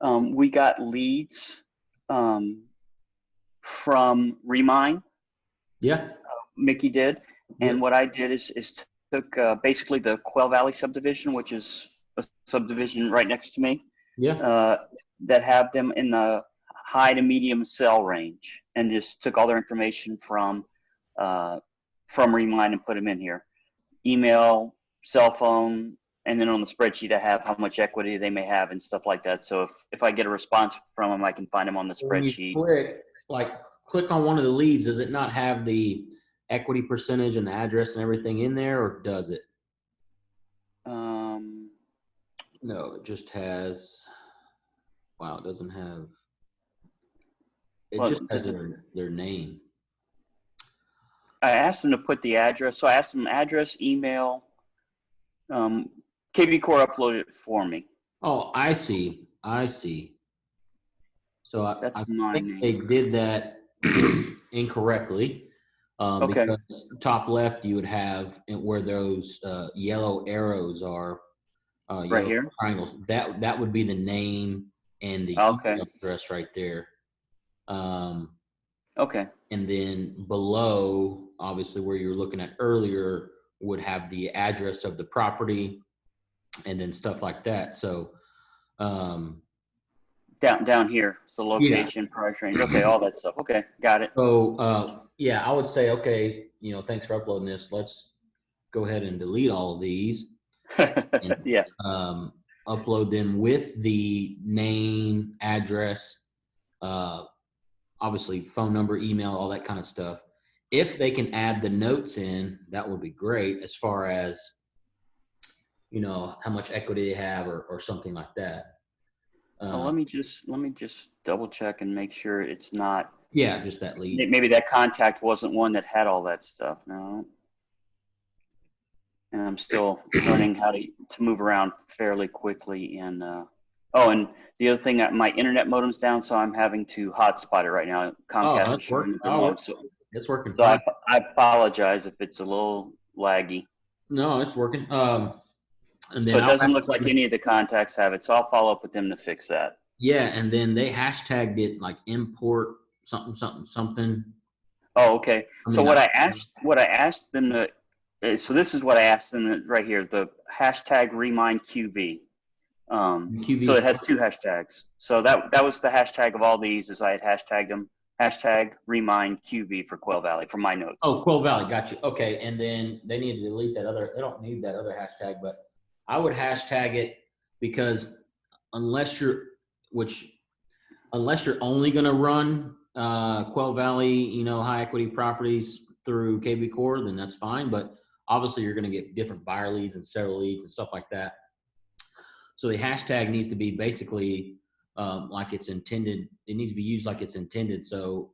We got leads from Remine. Yeah. Mickey did, and Yep. what I did is took basically the Quail Valley subdivision, which is a subdivision right next to me, Yeah. uh, that have them in the high to medium sell range, and just took all their information from Remine and put them in here. Email, cell phone, and then on the spreadsheet I have how much equity they may have and stuff like that. So if I get a response from them, I can find them on the When you spreadsheet. click on one of the leads, does it not have the equity percentage and the address and everything in there, or does it? Um, No, it just has. Wow, it doesn't have. It well, just has their name. I asked them to put the address. So I asked them address, email. KB Core uploaded it for me. Oh, I see. I see. So I That's my think they name. did that incorrectly. Okay. Because top left you would have where those yellow arrows are, Right yellow here. triangles. That would be the name and the Okay. email address right there. Okay. And then below, obviously, where you were looking at earlier, would have the address of the property, and then stuff like that. So, Down here. So yeah. location, price range. Okay, all that stuff. Okay, got it. So, yeah, I would say, okay, thanks for uploading this. Let's go ahead and delete all of these and Yeah. upload them with the name, address, obviously phone number, email, all that kind of stuff. If they can add the notes in, that would be great as far as, how much equity they have or something like that. Well, let me just double check and make sure it's not. Yeah, just that lead. Maybe that contact wasn't one that had all that stuff. No. And I'm still learning how to move around fairly quickly. And and the other thing, my internet modem's down, so I'm having to hotspot it right now. Oh, Comcast is that's showing working. that they're Oh, low, so it's working I fine. apologize if it's a little laggy. No, it's working. And So then it doesn't look like any of the contacts have it, so I'll follow up with them to fix that. yeah, and then they hashtagged it like import something something something. Oh, okay. I So mean, what I asked them to, so this is what I asked them right here, the hashtag remind QV. So it QV. has two hashtags. So that was the hashtag of all these, as I had hashtagged them. Hashtag remind QV for Quail Valley for my notes. Oh, Quail Valley, got you. Okay, and then they need to delete that other. They don't need that other hashtag, but I would hashtag it because unless you're, which unless you're only going to run Quail Valley, high equity properties through KB Core, then that's fine. But obviously, you're going to get different buyer leads and seller leads and stuff like that. So the hashtag needs to be basically like it's intended. It needs to be used like it's intended. So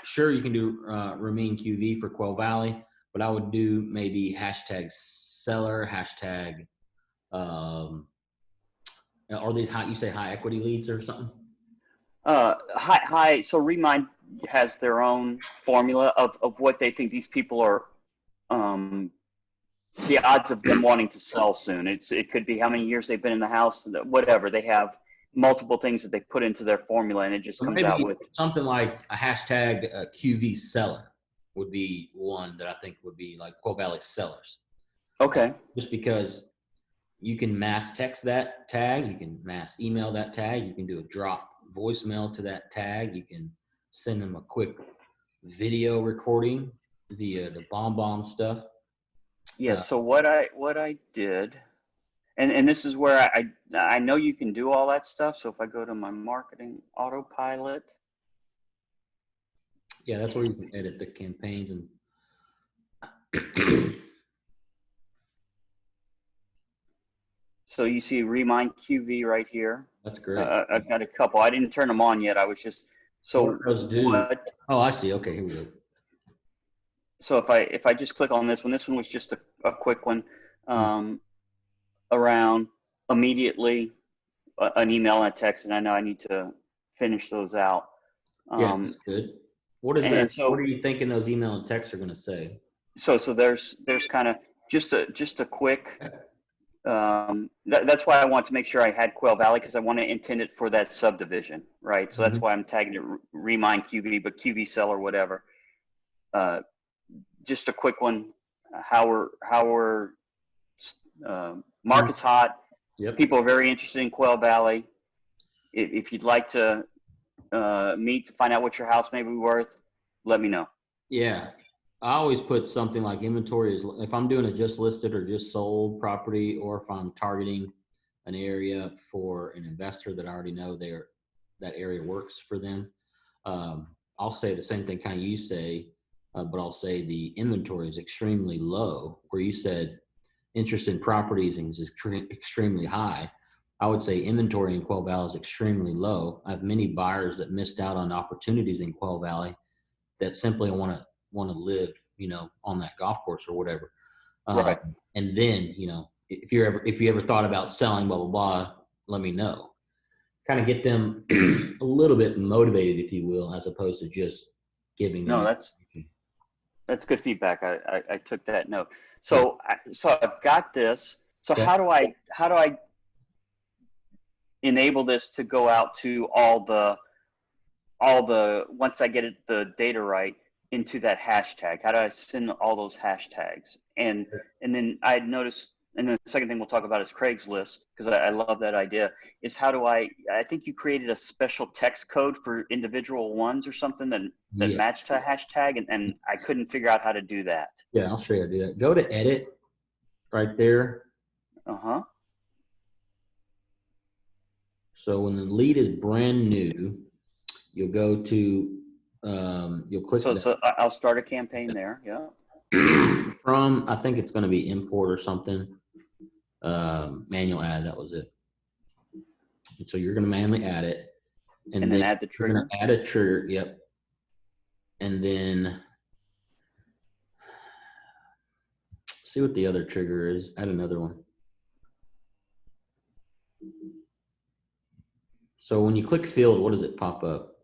sure, you can do Ramin QV for Quail Valley, but I would do maybe hashtag seller, hashtag, are these high, you say high equity leads or something? Hi. So Remind has their own formula of what they think these people are, the odds of them wanting to sell soon. It could be how many years they've been in the house, whatever. They have multiple things that they put into their formula, and it just So comes out maybe with. something like a hashtag QV seller would be one that I think would be like Quail Valley sellers. Okay. Just because you can mass text that tag, you can mass email that tag, you can do a drop voicemail to that tag, you can send them a quick video recording via the BombBomb stuff. Yeah. So what I did, and this is where I know you can do all that stuff. So if I go to my marketing autopilot. Yeah, that's where you can edit the campaigns and So you see Remind QV right here. that's great. I've got a couple. I didn't turn them on yet. I was just so What those do? what. Oh, I see. Okay, here we go. So if I just click on this one was just a quick one, around immediately an email and a text, and I know I need to finish those out. Yeah, that's good. What is that? And so What are you thinking those email and texts are going to say? so there's kind of just a quick That's why I want to make sure I had Quail Valley, because I want to intend it for that subdivision, right? So that's why I'm tagging it Remind QV, but QV Seller, whatever. Just a quick one. How we're market's hot. Yep. People are very interested in Quail Valley. If you'd like to meet to find out what your house may be worth, let me know. Yeah. I always put something like inventory is if I'm doing a just listed or just sold property, or if I'm targeting an area for an investor that I already know that area works for them. I'll say the same thing kind of you say, but I'll say the inventory is extremely low, where you said interest in properties is extremely high. I would say inventory in Quail Valley is extremely low. I have many buyers that missed out on opportunities in Quail Valley that simply want to live, on that golf course or whatever. Right. And then, if you ever thought about selling, blah, blah, blah, let me know. Kind of get them a little bit motivated, if you will, as opposed to just giving them. No, that's good feedback. I took that note. So I've got this. So Okay. how do I enable this to go out to all the once I get the data right into that hashtag? How do I send all those hashtags? And then I noticed, and then the second thing we'll talk about is Craigslist, because I love that idea, is how do I think you created a special text code for individual ones or something that matched to a hashtag, and I couldn't figure out how to do that. Yeah, I'll show you how to do that. Go to edit right there. Uh-huh. So when the lead is brand new, you'll go to, you'll click. So I'll start a campaign there. Yeah. From, I think it's going to be import or something. Manual add, that was it. And so you're going to manually add it. And then add the trigger. You're going to add a trigger. Yep. And then see what the other trigger is. Add another one. So when you click field, what does it pop up?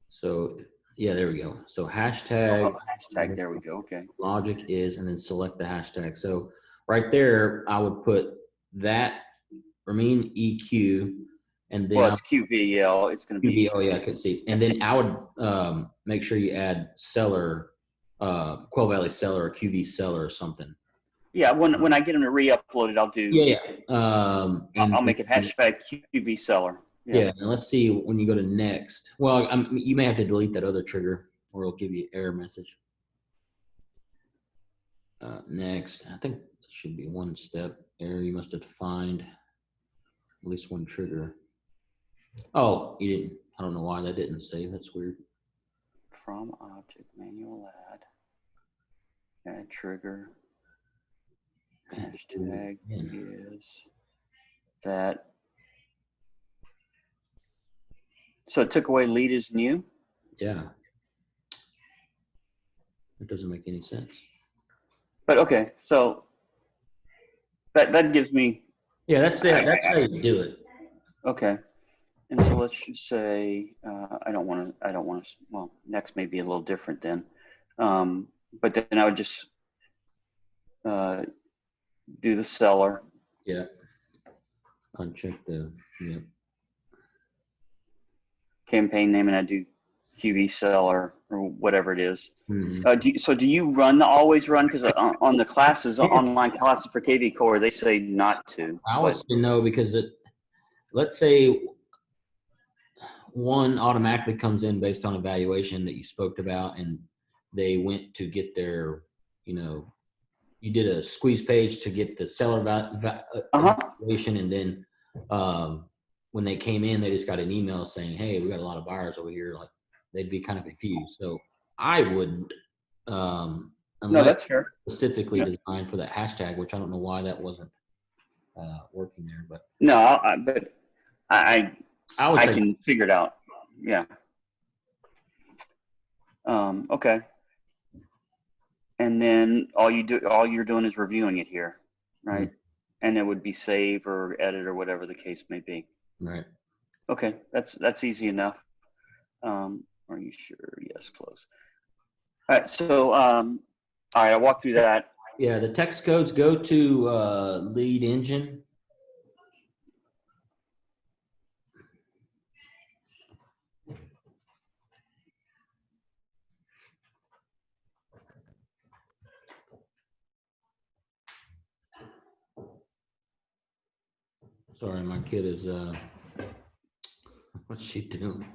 So yeah, there we go. So hashtag. Hashtag, there we go. Okay. Logic is, and then select the hashtag. So right there, I would put that Ramin EQ, and then it's QVL. It's going to be. Oh yeah, I could see. And then I would make sure you add seller, Quail Valley seller or QV seller or something. Yeah, when I get them to re-upload it, I'll do. Yeah. I'll make it hashtag QV seller. Yeah. And let's see when you go to next. Well, you may have to delete that other trigger, or it'll give you an error message. Next, I think it should be one step error. You must have defined at least one trigger. Oh, you didn't. I don't know why that didn't save. That's weird. From object manual add trigger. Hashtag is that. So it took away lead is new? Yeah. It doesn't make any sense. But okay, so that gives me. Yeah, that's how you do it. Okay. And so let's just say I don't want to. Well, next may be a little different then, but then I would just do the seller. Yeah. Uncheck the campaign name, and I do QV seller or whatever it is. Mm-hmm. Do you run the always run? Because on the classes, online classes for KV Core, they say not to. I would say no, because let's say one automatically comes in based on evaluation that you spoke about, and they went to get their, you did a squeeze page to get the seller evaluation, and then when they came in, they just got an email saying, "Hey, we got a lot of buyers over here." Like, they'd be kind of confused. So I wouldn't, unless no, that's fair. Specifically designed for that hashtag, which I don't know why that wasn't working there, but no, I can figure it out. Yeah. Okay. And then all you're doing is reviewing it here, right? Mm-hmm. And it would be save or edit or whatever the case may be. Right. Okay, that's easy enough. Are you sure? Yes, close. All right. So, all right, I'll walk through that. Yeah, the text codes go to lead engine. Sorry, my kid is what's she doing?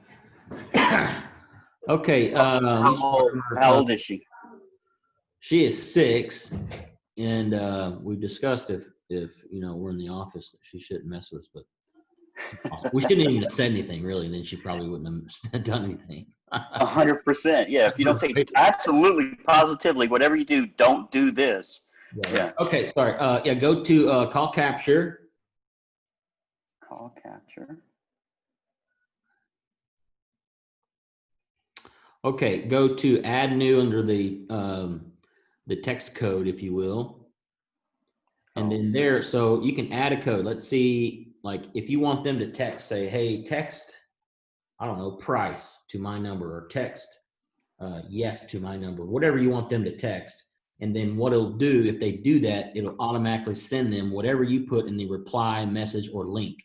Okay, How old is she? she is 6, and we've discussed if we're in the office that she shouldn't mess with us, but we shouldn't even have said anything really. Then she probably wouldn't have done anything. 100%. Yeah. If you don't say absolutely, positively, whatever you do, don't do this. Yeah. Okay. Sorry. Yeah. Go to call capture. Call capture. Okay. Go to add new under the text code, if you will. And then there, so you can add a code. Let's see, like if you want them to text, say, hey, text, I don't know, price to my number, or text yes to my number, whatever you want them to text. And then what it'll do, if they do that, it'll automatically send them whatever you put in the reply message or link,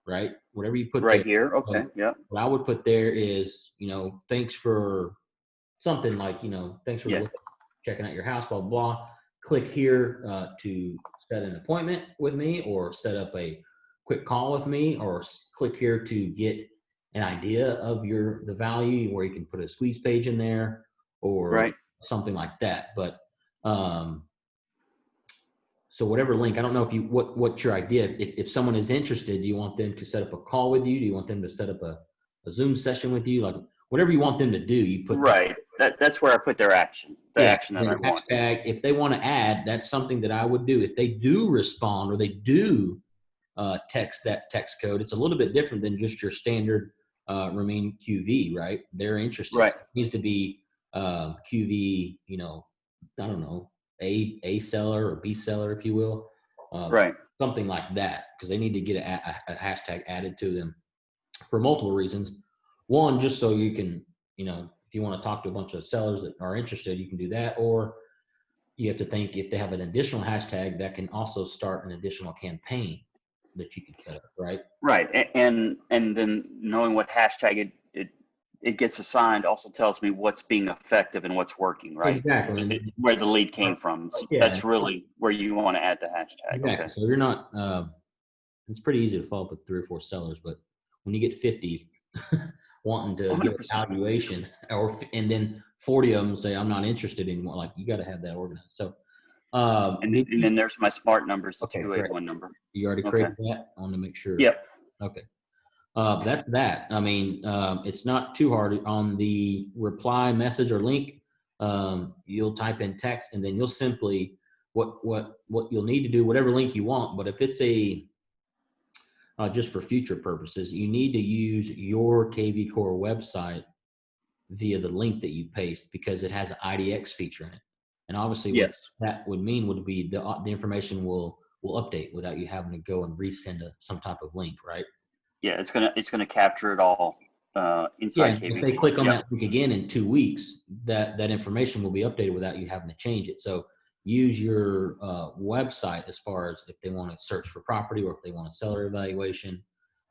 right? Whatever you put right there. here. Okay. So yeah. what I would put there is, thanks for something like, thanks for checking out your house, blah, blah, blah. Click here to set an appointment with me, or set up a quick call with me, or click here to get an idea of the value, where you can put a squeeze page in there, or something like that. But so whatever link, I don't know if what's your idea. If someone is interested, do you want them to set up a call with you? Do you want them to set up a Zoom session with you? Like whatever you want them to do, you put right. That's where I put their action. The action that I want. Hashtag, if they want to add, that's something that I would do. If they do respond, or they do text that text code, it's a little bit different than just your standard Ramin QV, right? They're interested. Right. So it needs to be QV, I don't know, A seller or B seller, if you will. Right. Something like that, because they need to get a hashtag added to them for multiple reasons. One, just so you can, if you want to talk to a bunch of sellers that are interested, you can do that. Or you have to think, if they have an additional hashtag, that can also start an additional campaign that you can set up, right? Right. And then knowing what hashtag it gets assigned also tells me what's being effective and what's working, right? Exactly. Where the lead came from. Yeah. That's really where you want to add the hashtag. Exactly. Okay. So you're not, it's pretty easy to follow up with 3 or 4 sellers, but when you get 50 wanting to 100%. Get an evaluation, and then 40 of them say, I'm not interested anymore, like you got to have that organized. So, and then there's my smart numbers, the okay, 281 number. You already created that? I want to make sure. Yep. Okay. That's that. I mean, it's not too hard. On the reply message or link, you'll type in text, and then you'll simply, what you'll need to do, whatever link you want. But if it's just for future purposes, you need to use your KV Core website via the link that you paste, because it has an IDX feature in it. And obviously what that would mean would be the information will update without you having to go and resend some type of link, right? Yeah, it's gonna capture it all inside KV. If they click on that link again in 2 weeks, that information will be updated without you having to change it. So use your website as far as if they want to search for property, or if they want a seller evaluation,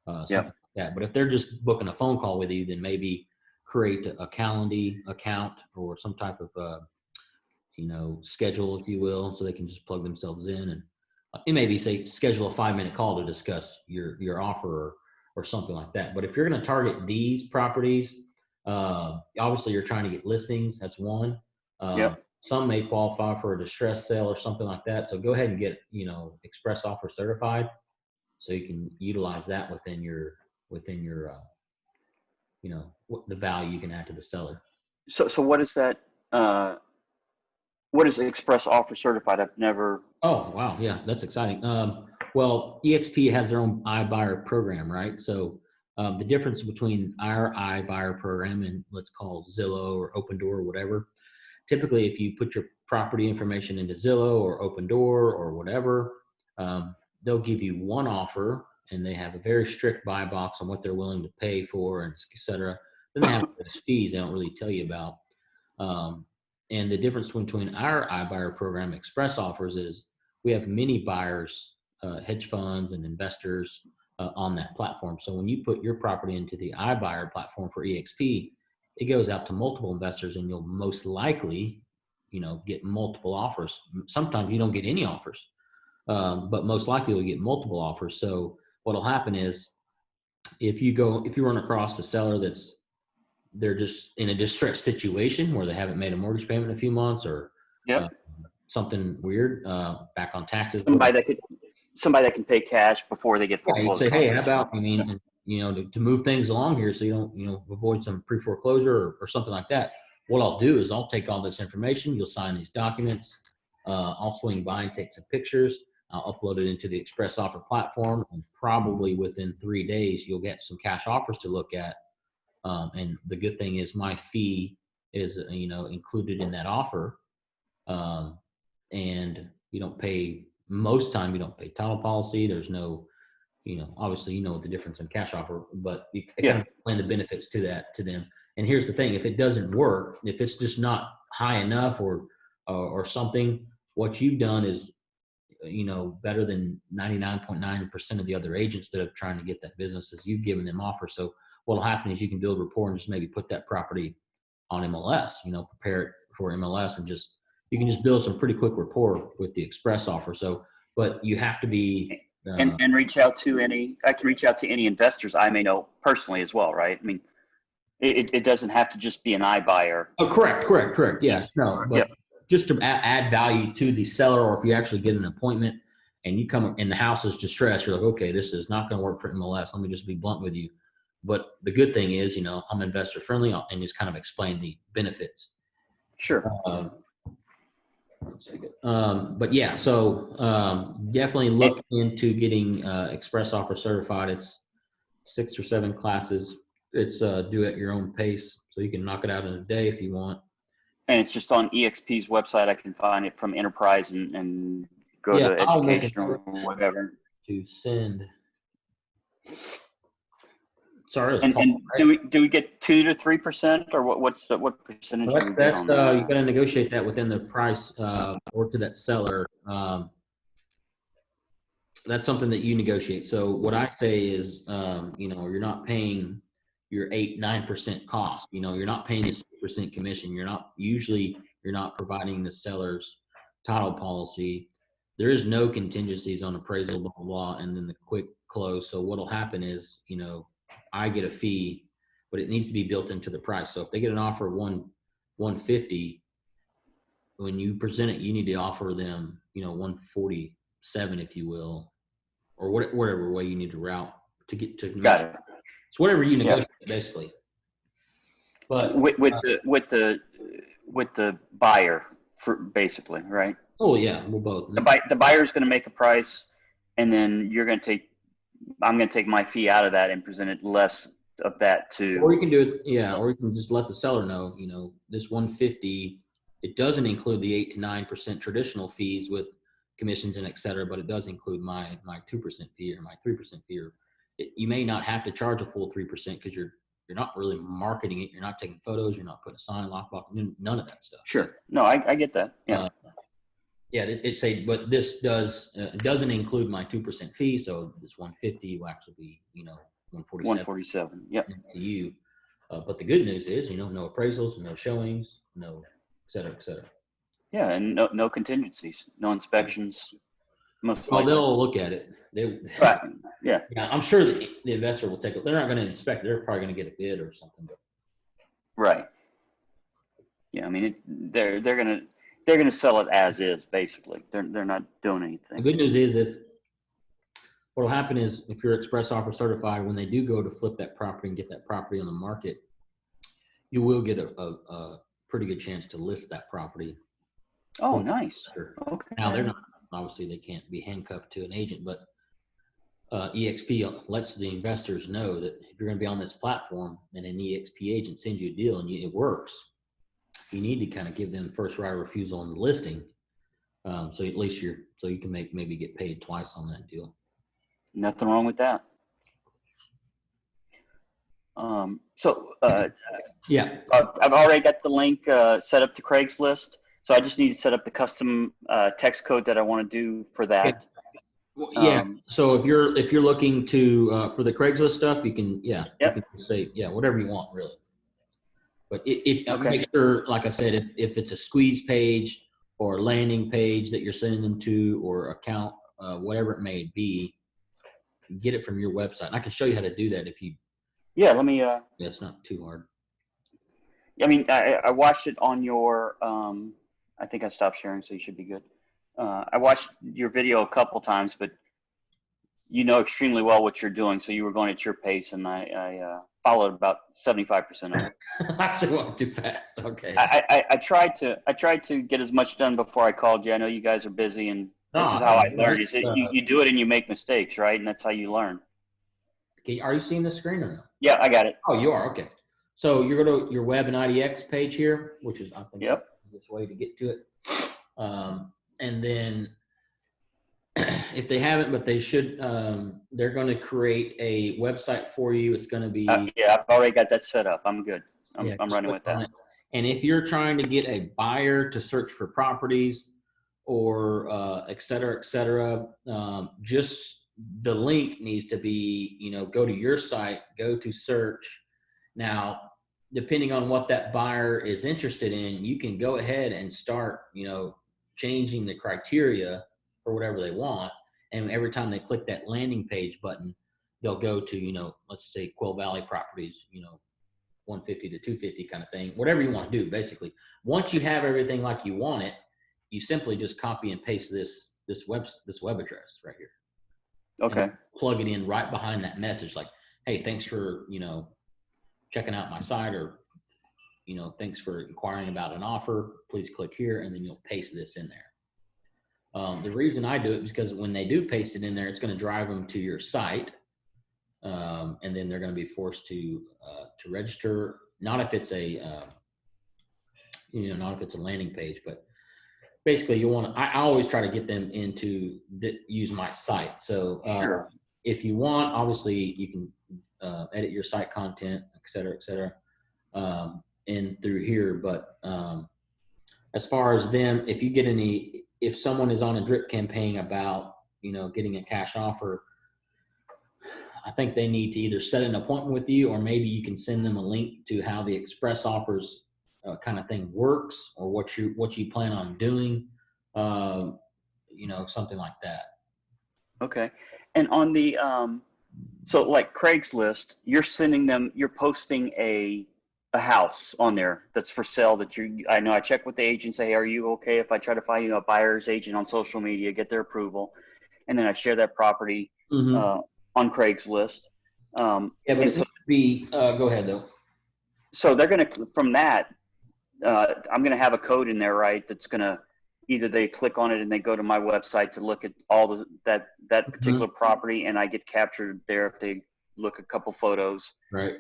something like that. But if they're just booking a phone call with you, then maybe create a Calendly account, or some type of schedule, if you will, so they can just plug themselves in, and it maybe say schedule a 5-minute call to discuss your offer, or something like that. But if you're going to target these properties, obviously you're trying to get listings. That's one. Some may qualify for a distress sale or something like that. So go ahead and get express offer certified, so you can utilize that within your the value you can add to the seller. So what is that? What is express offer certified? I've never. Oh, wow. Yeah, that's exciting. Well, EXP has their own iBuyer program, right? So the difference between our iBuyer program and let's call Zillow or Open Door or whatever, typically if you put your property information into Zillow or Open Door or whatever, they'll give you one offer, and they have a very strict buy box on what they're willing to pay for, and et cetera. Then they have fees they don't really tell you about. And the difference between our iBuyer program, Express Offers, is we have many buyers, hedge funds and investors on that platform. So when you put your property into the iBuyer platform for EXP, it goes out to multiple investors, and you'll most likely, get multiple offers. Sometimes you don't get any offers, but most likely you'll get multiple offers. So what'll happen is if you run across a seller they're just in a distressed situation where they haven't made a mortgage payment in a few months, or Yep. something weird, back on taxes. Somebody that can pay cash before they get Yeah, you foreclosed. say, hey, how about, to move things along here so you don't, avoid some pre-foreclosure or something like that. What I'll do is I'll take all this information. You'll sign these documents. I'll swing by and take some pictures. I'll upload it into the Express Offer platform, and probably within 3 days, you'll get some cash offers to look at. And the good thing is my fee is, included in that offer. And you don't pay, most time you don't pay title policy. There's no, obviously, the difference in cash offer, but you kind of explain the benefits to them. And here's the thing: if it doesn't work, if it's just not high enough or something, what you've done is, better than 99.9% of the other agents that are trying to get that business, is you've given them offers. So what'll happen is you can build rapport and just maybe put that property on MLS, prepare it for MLS, and you can just build some pretty quick rapport with the Express Offer. So, but you have to be, and I can reach out to any investors I may know personally as well, right? I mean, it doesn't have to just be an iBuyer. Oh, correct. Yeah, no, but just to add value to the seller, or if you actually get an appointment and you come and the house is distressed, you're like, okay, this is not going to work for MLS. Let me just be blunt with you. But the good thing is, I'm investor friendly, and just kind of explain the benefits. Sure. But yeah, so definitely look into getting Express Offer certified. It's 6 or 7 classes. It's do at your own pace, so you can knock it out in a day if you want. And it's just on EXP's website. I can find it from Enterprise and go to education or whatever. To send. Sorry, and right? do we get 2 to 3%, or what percentage? Well, that's you got to negotiate that within the price or to that seller. That's something that you negotiate. So what I say is, you're not paying your 8-9% cost. You're not paying a 6% commission. You're not providing the seller's title policy. There is no contingencies on appraisal, blah, blah, blah, and then the quick close. So what'll happen is, I get a fee, but it needs to be built into the price. So if they get an offer of $150, when you present it, you need to offer them, $147, if you will, or whatever way you need to route to get to. Got it. It's whatever you negotiate, basically. But with the buyer, for basically, right? Oh yeah, we're both. The buyer's going to make a price, and then I'm going to take my fee out of that and present it less of that to. Or you can do it, yeah. Or you can just let the seller know, this 150, it doesn't include the 8 to 9% traditional fees with commissions and et cetera, but it does include my 2% fee or my 3% fee. You may not have to charge a full 3% because you're not really marketing it. You're not taking photos. You're not putting a sign, lockbox, none of that stuff. Sure. No, I get that. Yeah. But this doesn't include my 2% fee. So this 150 will actually be, 147. 147. Yep. To you. But the good news is, no appraisals, no showings, no, et cetera, et cetera. Yeah. And no contingencies, no inspections. They'll look at it. Right. Yeah. I'm sure that the investor will take it. They're not going to inspect it. They're probably going to get a bid or something. But. Right. Yeah. I mean, they're going to sell it as is, basically. They're not doing anything. The good news is what'll happen is if you're Express Offer certified, when they do go to flip that property and get that property on the market, you will get a pretty good chance to list that property. Oh, nice. Okay. Now they're not, obviously they can't be handcuffed to an agent, but EXP lets the investors know that if you're going to be on this platform and an EXP agent sends you a deal and it works, you need to kind of give them first right of refusal on the listing. So at least so you can maybe get paid twice on that deal. Nothing wrong with that. Yeah. I've already got the link set up to Craigslist, so I just need to set up the custom text code that I want to do for that. Well, yeah. So if you're looking to for the Craigslist stuff, you can you Yep. can say whatever you want really. But if Okay. make sure, like I said, if it's a squeeze page or landing page that you're sending them to, or account, whatever it may be, get it from your website. And I can show you how to do that if you. Yeah. Let me. Yeah, it's not too hard. I mean, I watched it on your. I think I stopped sharing, so you should be good. I watched your video a couple times, but you know extremely well what you're doing, so you were going at your pace, and I followed about 75% of it. I should walk too fast. Okay. I tried to get as much done before I called you. I know you guys are busy, and this is how I learned. Is it you do it and you make mistakes, right? And that's how you learn. Okay, are you seeing the screen or no? Yeah, I got it. Oh, you are. Okay. So you're going to your web and IDX page here, which is I think this way to get to it. And then if they haven't, but they should, they're going to create a website for you. It's going to be I've already got that set up. I'm good. I'm running with that. And if you're trying to get a buyer to search for properties or et cetera, just the link needs to be, go to your site, go to search. Now, depending on what that buyer is interested in, you can go ahead and start, changing the criteria for whatever they want. And every time they click that landing page button, they'll go to, let's say Quail Valley properties, 150 to 250 kind of thing, whatever you want to do, basically. Once you have everything like you want it, you simply just copy and paste this web address right here. Okay. Plug it in right behind that message, like, hey, thanks for, checking out my site, or, thanks for inquiring about an offer. Please click here, and then you'll paste this in there. The reason I do it is because when they do paste it in there, it's going to drive them to your site. And then they're going to be forced to register. Not if it's not if it's a landing page, but basically you want to. I always try to get them into use my site. So Sure. If you want, obviously you can edit your site content, et cetera, and through here. But as far as them, if someone is on a drip campaign about getting a cash offer, I think they need to either set an appointment with you, or maybe you can send them a link to how the express offers kind of thing works, or what you plan on doing, something like that. Okay. And on the so like Craigslist, you're posting a house on there that's for sale that I know I check with the agent, say, hey, are you okay if I try to find a buyer's agent on social media, get their approval, and then I share that property on Craigslist. But it should be, go ahead though. So they're going to, from that, I'm going to have a code in there, right? That's going to, either they click on it and they go to my website to look at all that particular property, and I get captured there if they look a couple photos. Right.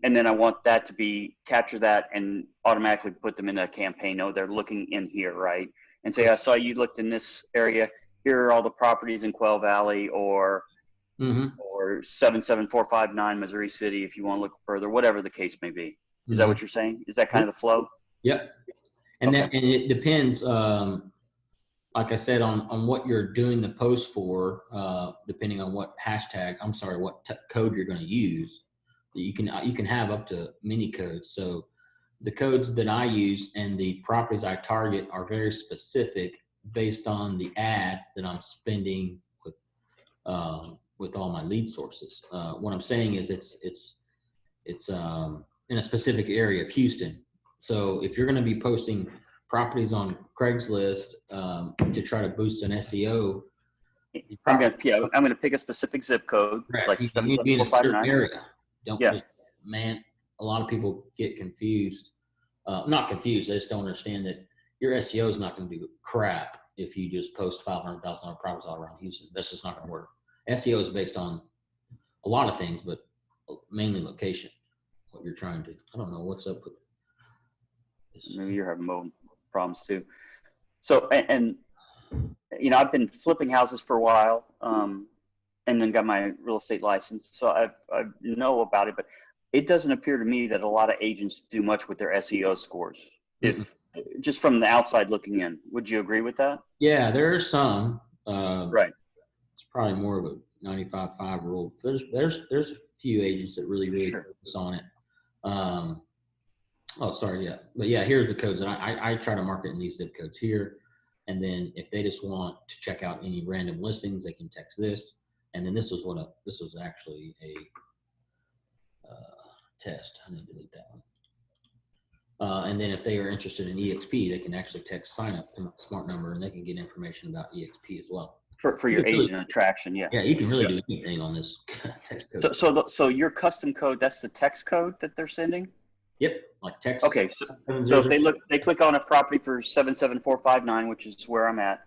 And then I want that to capture that and automatically put them in a campaign. No, they're looking in here, right? And say, I saw you looked in this area. Here are all the properties in Quail Valley, or 77459 Missouri City, if you want to look further, whatever the case may be. Is that what you're saying? Is that kind of the flow? Yep. And and it depends, like I said, on what you're doing the post for, depending on what what code you're going to use. You can have up to many codes. So the codes that I use and the properties I target are very specific based on the ads that I'm spending with all my lead sources. What I'm saying is it's in a specific area of Houston. So if you're going to be posting properties on Craigslist to try to boost an SEO, I'm going to pick a specific zip code, like 77459 area. A lot of people get confused. Not confused. They just don't understand that your SEO is not going to do crap if you just post $500,000 properties all around Houston. That's just not going to work. SEO is based on a lot of things, but mainly location. What you're trying to. I don't know what's up with this. Maybe you're having mobile problems too. So and I've been flipping houses for a while, and then got my real estate license, so I know about it. But it doesn't appear to me that a lot of agents do much with their SEO scores. Mm-mm. If just from the outside looking in, would you agree with that? Yeah, there are some. Right. It's probably more of a 95-5 rule. There's a few agents that really Sure. focus on it. Oh, sorry, yeah, but yeah, here's the codes, and I try to market in these zip codes here, and then if they just want to check out any random listings, they can text this, and then this was actually a test. I need to delete that one. And then if they are interested in EXP, they can actually text sign up to my smart number, and they can get information about EXP as well. For your agent attraction, yeah. Yeah, you can really do anything on this text code. So your custom code, that's the text code that they're sending? Yep, like text. Okay, so if they click on a property for 77459, which is where I'm at,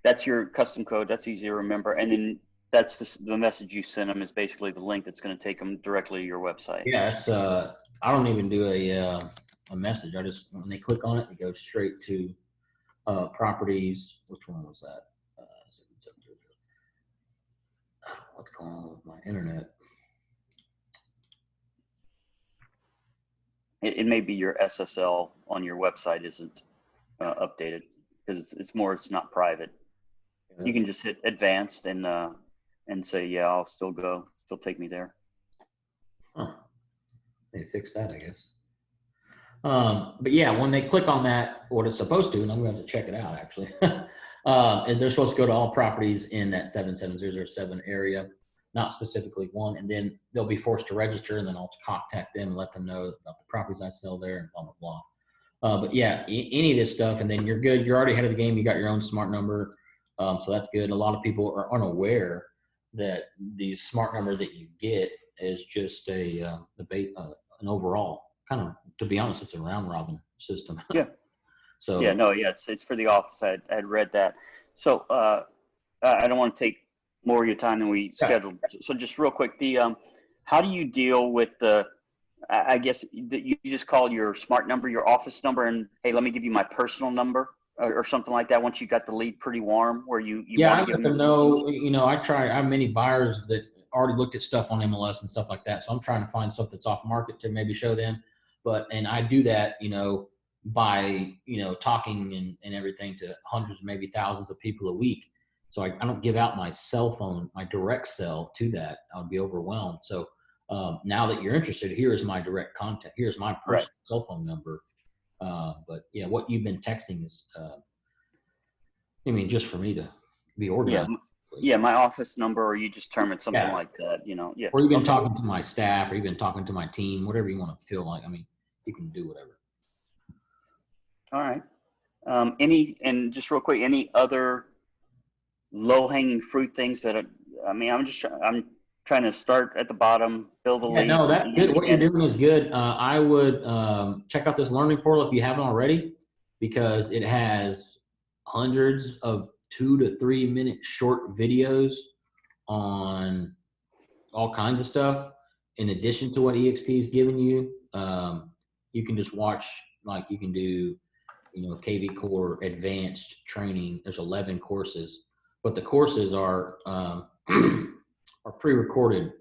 that's your custom code. That's easy to remember. And then that's the message you send them is basically the link that's going to take them directly to your website. Yeah, it's I don't even do a message. I just, when they click on it, it goes straight to properties. Which one was that? What's going on with my internet? It may be your SSL on your website isn't updated because it's not private. Yeah. You can just hit advanced and say, yeah, I'll still take me there. Huh. They fix that, I guess. But yeah, when they click on that, what it's supposed to, and I'm going to have to check it out actually, and they're supposed to go to all properties in that 77007 area, not specifically one, and then they'll be forced to register, and then I'll contact them and let them know about the properties I sell there and blah, blah, blah. But yeah, any of this stuff, and then you're good. You're already ahead of the game. You got your own smart number. So that's good. A lot of people are unaware that the smart number that you get is just an overall kind of, to be honest, it's a round robin system. Yeah. So yeah, no, yeah, it's for the office. I had read that. So I don't want to take more of your time than we scheduled. So just real quick, how do you deal with I guess that you just call your smart number, your office number, and hey, let me give you my personal number or something like that. Once you got the lead pretty warm, where you yeah, I let them know. I have many buyers that already looked at stuff on MLS and stuff like that. So I'm trying to find stuff that's off market to maybe show them. And I do that, by, talking and everything to hundreds, maybe thousands of people a week. So I don't give out my cell phone, my direct cell to that. I would be overwhelmed. So now that you're interested, here's my direct contact. Here's my personal cell phone number. But yeah, what you've been texting is, just for me to be organized. Yeah, my office number, or you just term it something like that, Yeah. Or you've been talking to my staff, or you've been talking to my team, whatever you want to feel like. You can do whatever. All right. And just real quick, any other low-hanging fruit things that I'm trying to start at the bottom, build the leads. No, that's good. What you're doing is good. I would check out this learning portal if you haven't already, because it has hundreds of 2 to 3 minute short videos on all kinds of stuff. In addition to what EXP is giving you, you can just watch, like you can do, KV Core advanced training. There's 11 courses, but the courses are pre-recorded